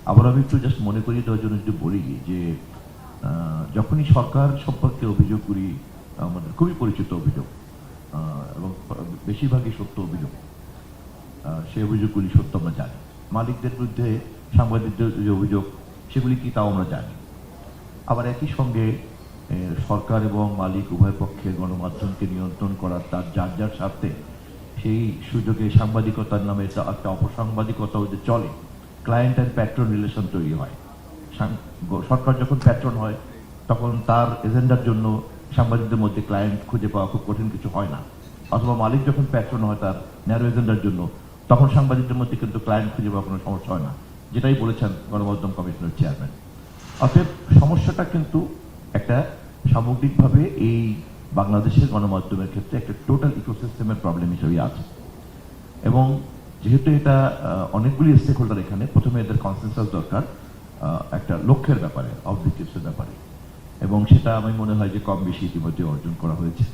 আবার আমি একটু জাস্ট মনে করিয়ে দেওয়ার জন্য যদি বলি যে যখনই সরকার সম্পর্কে অভিযোগ করি, আমাদের খুবই পরিচিত অভিযোগ এবং বেশিরভাগই সত্য অভিযোগ, সেই অভিযোগগুলি সত্য আমরা জানি। মালিকদের বিরুদ্ধে সাংবাদিকদের যে অভিযোগ সেগুলি কি তাও আমরা জানি। আবার একই সঙ্গে সরকার এবং মালিক উভয় পক্ষের গণমাধ্যমকে নিয়ন্ত্রণ করার তার যার যার স্বার্থে সেই সুযোগে সাংবাদিকতার নামে একটা অপসাংবাদিকতাও যে চলে, ক্লায়েন্ট অ্যান্ড প্যাট্রন রিলেশন তৈরি হয়। সরকার যখন প্যাট্রন হয় তখন তার এজেন্ডার জন্য সাংবাদিকদের মধ্যে ক্লায়েন্ট খুঁজে পাওয়া খুব কঠিন কিছু হয় না, অথবা মালিক যখন প্যাট্রন হয় তার ন্যারো এজেন্ডার জন্য, তখন সাংবাদিকদের মধ্যে কিন্তু ক্লায়েন্ট খুঁজে পাওয়া কোনো সমস্যা হয় না, যেটাই বলেছেন গণমাধ্যম কমিশনের চেয়ারম্যান। অতএব সমস্যাটা কিন্তু একটা সামগ্রিকভাবে এই বাংলাদেশের গণমাধ্যমের ক্ষেত্রে একটা টোটাল ইকোসিস্টেমের প্রবলেম হিসেবে আছে। এবং যেহেতু এটা অনেকগুলি স্টেক হোল্ডার, এখানে প্রথমে এদের কনসেনসাস দরকার একটা লক্ষ্যের ব্যাপারে, অবজেক্টিভসের ব্যাপারে, এবং সেটা আমি মনে হয় যে কম বেশি ইতিমধ্যে অর্জন করা হয়েছে।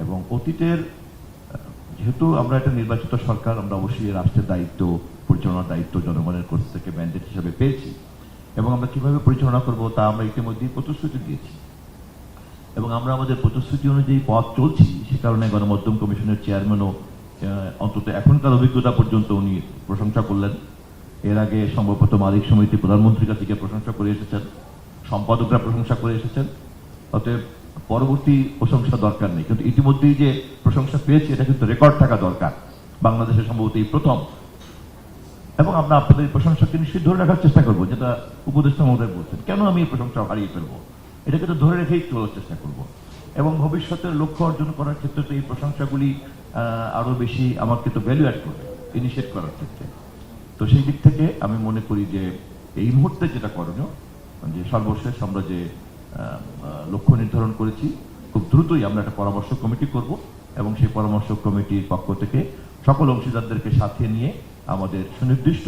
এবং অতীতের যেহেতু আমরা একটা নির্বাচিত সরকার, আমরা অবশ্যই রাষ্ট্রের দায়িত্ব, পরিচালনার দায়িত্ব জনগণের কাছ থেকে ম্যান্ডেট হিসেবে পেয়েছি, এবং আমরা কিভাবে পরিচালনা করব তা আমরা ইতিমধ্যেই প্রতিশ্রুতি দিয়েছি, এবং আমরা আমাদের প্রতিশ্রুতি অনুযায়ী পথ চলছি। সে কারণে গণমাধ্যম কমিশনের চেয়ারম্যানও অন্তত এখনকার অভিজ্ঞতা পর্যন্ত উনি প্রশংসা করলেন। এর আগে সম্ভবত মালিক সমিতি প্রধানমন্ত্রীর কাছে প্রশংসা করে এসেছেন, সম্পাদকরা প্রশংসা করে এসেছেন। অতএব পরবর্তী প্রশংসা দরকার নেই, কিন্তু ইতিমধ্যেই যে প্রশংসা পেয়েছি এটা কিন্তু রেকর্ড থাকা দরকার, বাংলাদেশের সম্ভবত এই প্রথম। এবং আমরা আপনাদের প্রশংসাকে নিশ্চয়ই ধরে রাখার চেষ্টা করবো, যেটা উপদেষ্টা মহোদয় বলছেন, কেন আমি এই প্রশংসা হারিয়ে ফেলবো, এটাকে তো ধরে রেখেই চলার চেষ্টা করব। এবং ভবিষ্যতের লক্ষ্য অর্জন করার ক্ষেত্রে তো এই প্রশংসাগুলি আরো বেশি আমাকে তো ভ্যালু অ্যাড করবে ইনিশিয়েট করার ক্ষেত্রে। তো সেই দিক থেকে আমি মনে করি যে এই মুহূর্তে যেটা করণীয়, যে সর্বশেষ আমরা যে লক্ষ্য নির্ধারণ করেছি, খুব দ্রুতই আমরা একটা পরামর্শ কমিটি করব, এবং সেই পরামর্শ কমিটির পক্ষ থেকে সকল অংশীদারদেরকে সাথে নিয়ে আমাদের সুনির্দিষ্ট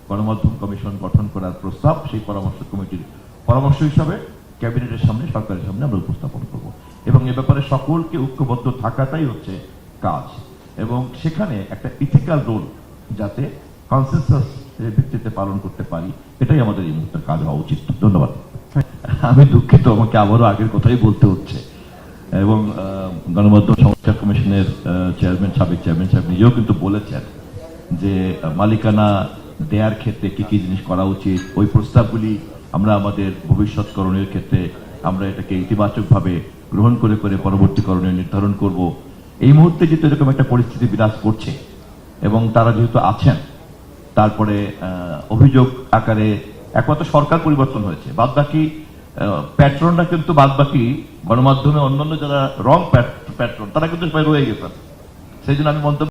গণমাধ্যম কমিশন গঠন করার প্রস্তাব সেই পরামর্শ কমিটির পরামর্শ হিসাবে ক্যাবিনেটের সামনে, সরকারের সামনে আমরা উপস্থাপন করব। এবং এ ব্যাপারে সকলকে ঐক্যবদ্ধ থাকাটাই হচ্ছে কাজ, এবং সেখানে একটা ইথিক্যাল রোল যাতে কনসেনসাস ভিত্তিতে পালন করতে পারি, এটাই আমাদের এই মুহূর্তের কাজ হওয়া উচিত। ধন্যবাদ। আমি দুঃখিত, আমাকে আবারও আগের কথাই বলতে হচ্ছে। এবং গণমাধ্যম সংস্কার কমিশনের চেয়ারম্যান, সাবেক চেয়ারম্যান সাহেব নিজেও কিন্তু বলেছেন যে মালিকানা দেয়ার ক্ষেত্রে কি কি জিনিস করা উচিত, ওই প্রস্তাবগুলি আমরা আমাদের ভবিষ্যৎ করণীয় ক্ষেত্রে আমরা এটাকে ইতিবাচকভাবে গ্রহণ করে করে পরবর্তী করণীয় নির্ধারণ করব। এই মুহূর্তে যেহেতু এরকম একটা পরিস্থিতি বিরাজ করছে, এবং তারা যেহেতু আছেন, তারপরে অভিযোগ আকারে একমাত্র সরকার পরিবর্তন হয়েছে, বাদ বাকি প্যাট্রনরা কিন্তু বাদ বাকি গণমাধ্যমে অন্যান্য যারা রং প্যাট্রন তারা কিন্তু সবাই রয়ে গেছেন। সেই জন্য আমি মন্তব্য